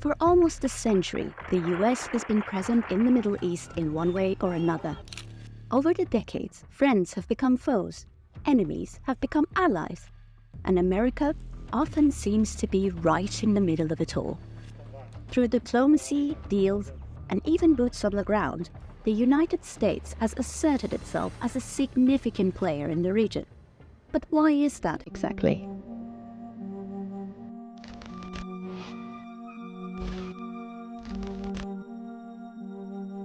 For almost a century, the US has been present in the Middle East in one way or another. Over the decades, friends have become foes, enemies have become allies, and America often seems to be right in the middle of it all. Through diplomacy, deals, and even boots on the ground, the United States has asserted itself as a significant player in the region. But why is that exactly?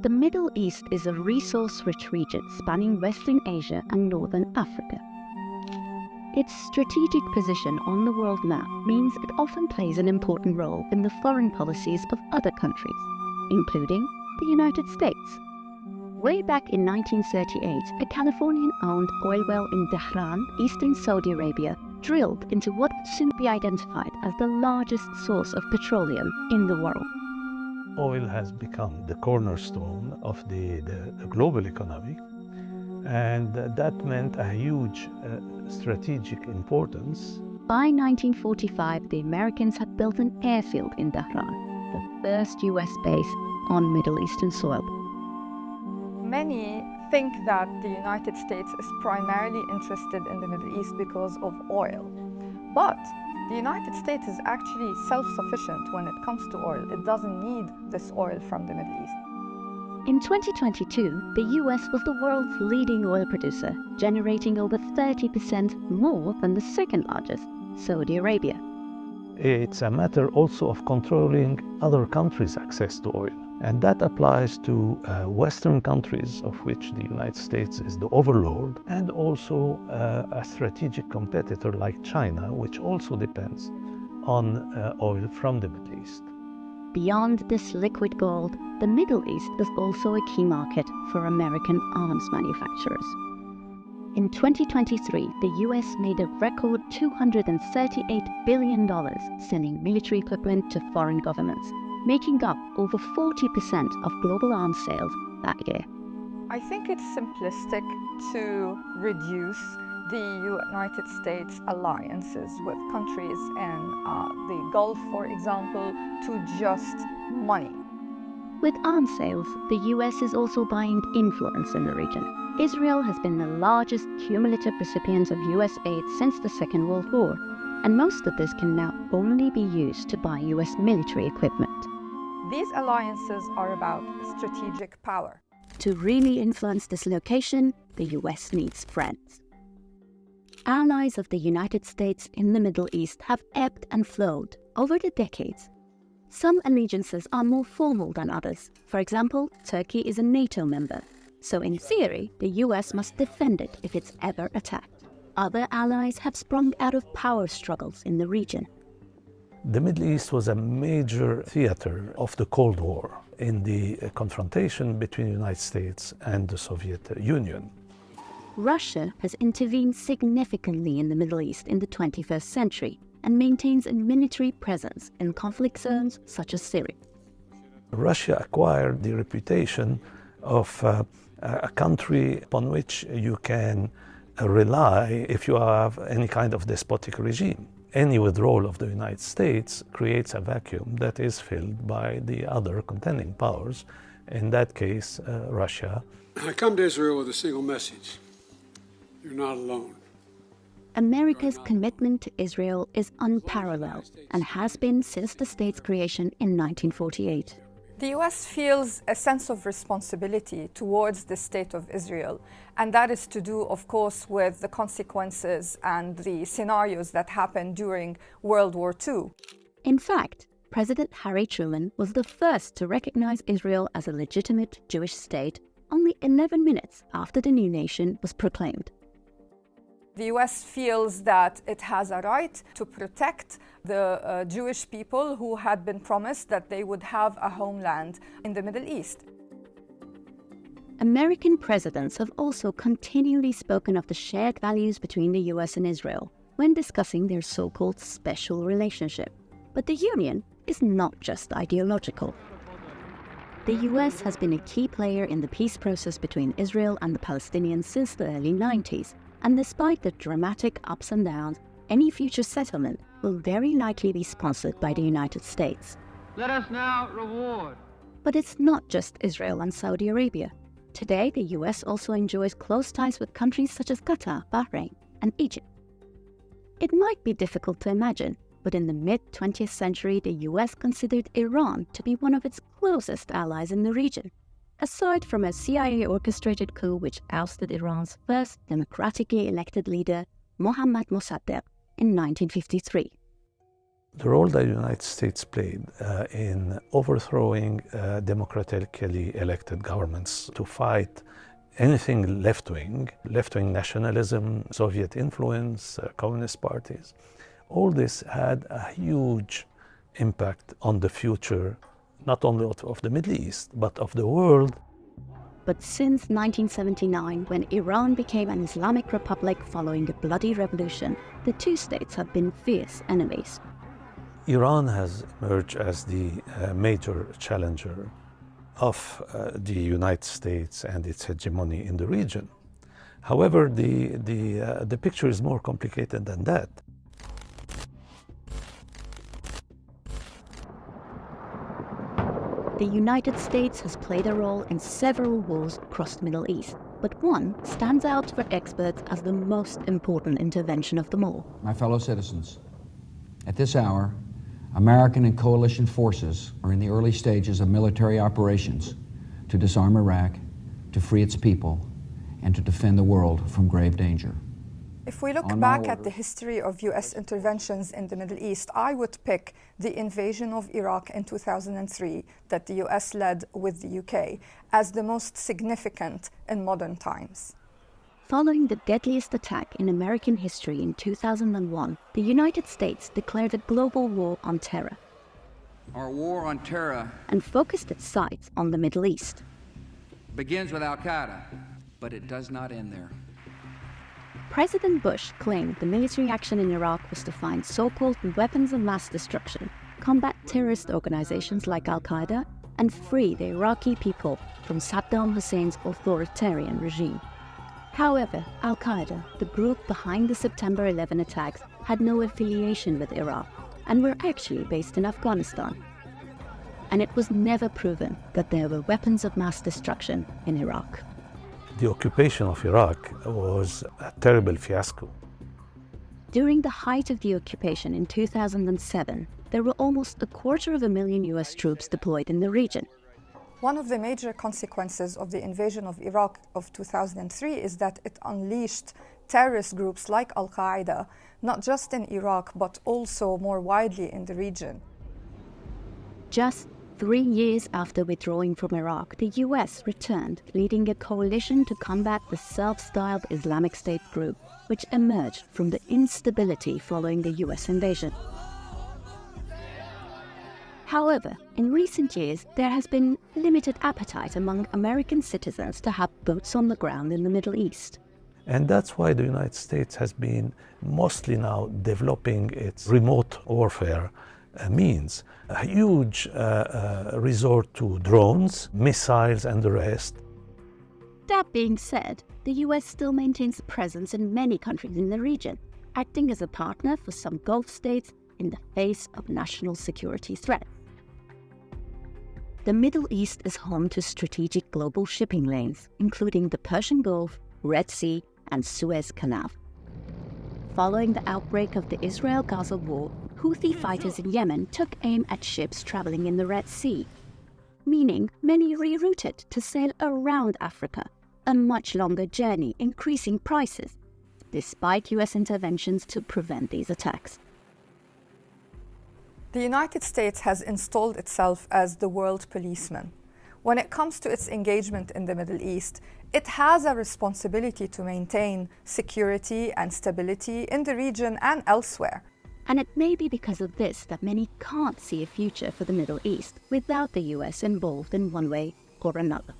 The Middle East is a resource-rich region spanning Western Asia and Northern Africa. Its strategic position on the world map means it often plays an important role in the foreign policies of other countries, including the United States. Way back in 1938, a Californian-owned oil well in Tehran, eastern Saudi Arabia, drilled into what would soon be identified as the largest source of petroleum in the world. Oil has become the cornerstone of the global economy, and that meant a huge strategic importance. By 1945, the Americans had built an airfield in Tehran, the first US base on Middle Eastern soil. Many think that the United States is primarily interested in the Middle East because of oil. But the United States is actually self-sufficient when it comes to oil. It doesn't need this oil from the Middle East. In 2022, the US was the world's leading oil producer, generating over 30% more than the second largest, Saudi Arabia. It's a matter also of controlling other countries' access to oil. And that applies to Western countries, of which the United States is the overlord, and also a strategic competitor like China, which also depends on oil from the Middle East. Beyond this liquid gold, the Middle East is also a key market for American arms manufacturers. In 2023, the US made a record $238 billion selling military equipment to foreign governments, making up over 40% of global arms sales that year. I think it's simplistic to reduce the United States alliances with countries in the Gulf, for example, to just money. With arms sales, the US is also buying influence in the region. Israel has been the largest cumulative recipient of US aid since the Second World War, and most of this can now only be used to buy US military equipment. These alliances are about strategic power. To really influence this location, the US needs friends. Allies of the United States in the Middle East have ebbed and flowed over the decades. Some allegiances are more formal than others. For example, Turkey is a NATO member, so in theory, the US must defend it if it's ever attacked. Other allies have sprung out of power struggles in the region. The Middle East was a major theater of the Cold War in the confrontation between the United States and the Soviet Union. Russia has intervened significantly in the Middle East in the 21st century and maintains a military presence in conflict zones such as Syria. Russia acquired the reputation of a country upon which you can rely if you have any kind of despotic regime. Any withdrawal of the United States creates a vacuum that is filled by the other contending powers, in that case, Russia. I come to Israel with a single message. You're not alone. America's commitment to Israel is unparalleled and has been since the state's creation in 1948. The US feels a sense of responsibility towards the state of Israel, and that is to do, of course, with the consequences and the scenarios that happened during World War II. In fact, President Harry Truman was the first to recognize Israel as a legitimate Jewish state only 11 minutes after the new nation was proclaimed. The US feels that it has a right to protect the Jewish people who had been promised that they would have a homeland in the Middle East. American presidents have also continually spoken of the shared values between the US and Israel when discussing their so-called special relationship. But the union is not just ideological. The US has been a key player in the peace process between Israel and the Palestinians since the early 90s. And despite the dramatic ups and downs, any future settlement will very likely be sponsored by the United States. Let us now reward. But it's not just Israel and Saudi Arabia. Today, the US also enjoys close ties with countries such as Qatar, Bahrain, and Egypt. It might be difficult to imagine, but in the mid-20th century, the US considered Iran to be one of its closest allies in the region, aside from a CIA-orchestrated coup which ousted Iran's first democratically elected leader, Mohammad Mossadegh, in 1953. The role that the United States played in overthrowing democratically elected governments to fight anything left-wing nationalism, Soviet influence, communist parties, all this had a huge impact on the future, not only of the Middle East, but of the world. But since 1979, when Iran became an Islamic republic following a bloody revolution, the two states have been fierce enemies. Iran has emerged as the major challenger of the United States and its hegemony in the region. However, the picture is more complicated than that. The United States has played a role in several wars across the Middle East, but one stands out for experts as the most important intervention of them all. My fellow citizens, at this hour, American and coalition forces are in the early stages of military operations to disarm Iraq, to free its people, and to defend the world from grave danger. If we look back at the history of US interventions in the Middle East, I would pick the invasion of Iraq in 2003 that the US led with the UK as the most significant in modern times. Following the deadliest attack in American history in 2001, the United States declared a global war on terror. Our war on terror and focused its sights on the Middle East. Begins with Al-Qaeda, but it does not end there. President Bush claimed the military action in Iraq was to find so-called weapons of mass destruction, combat terrorist organizations like Al-Qaeda, and free the Iraqi people from Saddam Hussein's authoritarian regime. However, Al-Qaeda, the group behind the September 11 attacks, had no affiliation with Iraq and were actually based in Afghanistan. And it was never proven that there were weapons of mass destruction in Iraq. The occupation of Iraq was a terrible fiasco. During the height of the occupation in 2007, there were almost 250,000 US troops deployed in the region. One of the major consequences of the invasion of Iraq of 2003 is that it unleashed terrorist groups like Al-Qaeda, not just in Iraq, but also more widely in the region. Just 3 years after withdrawing from Iraq, the US returned, leading a coalition to combat the self-styled Islamic State group, which emerged from the instability following the US invasion. However, in recent years, there has been limited appetite among American citizens to have boots on the ground in the Middle East. And that's why the United States has been mostly now developing its remote warfare means. A huge resort to drones, missiles, and the rest. That being said, the US still maintains a presence in many countries in the region, acting as a partner for some Gulf states in the face of national security threats. The Middle East is home to strategic global shipping lanes, including the Persian Gulf, Red Sea, and Suez Canal. Following the outbreak of the Israel-Gaza war, Houthi fighters in Yemen took aim at ships traveling in the Red Sea, meaning many rerouted to sail around Africa, a much longer journey, increasing prices, despite US interventions to prevent these attacks. The United States has installed itself as the world policeman. When it comes to its engagement in the Middle East, it has a responsibility to maintain security and stability in the region and elsewhere. And it may be because of this that many can't see a future for the Middle East without the US involved in one way or another.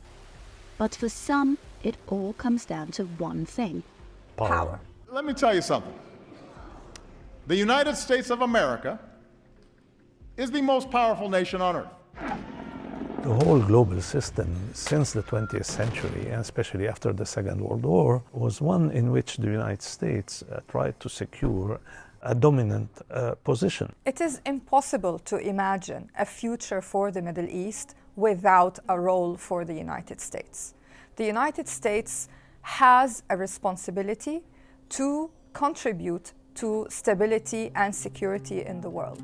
But for some, it all comes down to one thing: power. Let me tell you something. The United States of America is the most powerful nation on earth. The whole global system since the 20th century, and especially after the Second World War, was one in which the United States tried to secure a dominant position. It is impossible to imagine a future for the Middle East without a role for the United States. The United States has a responsibility to contribute to stability and security in the world.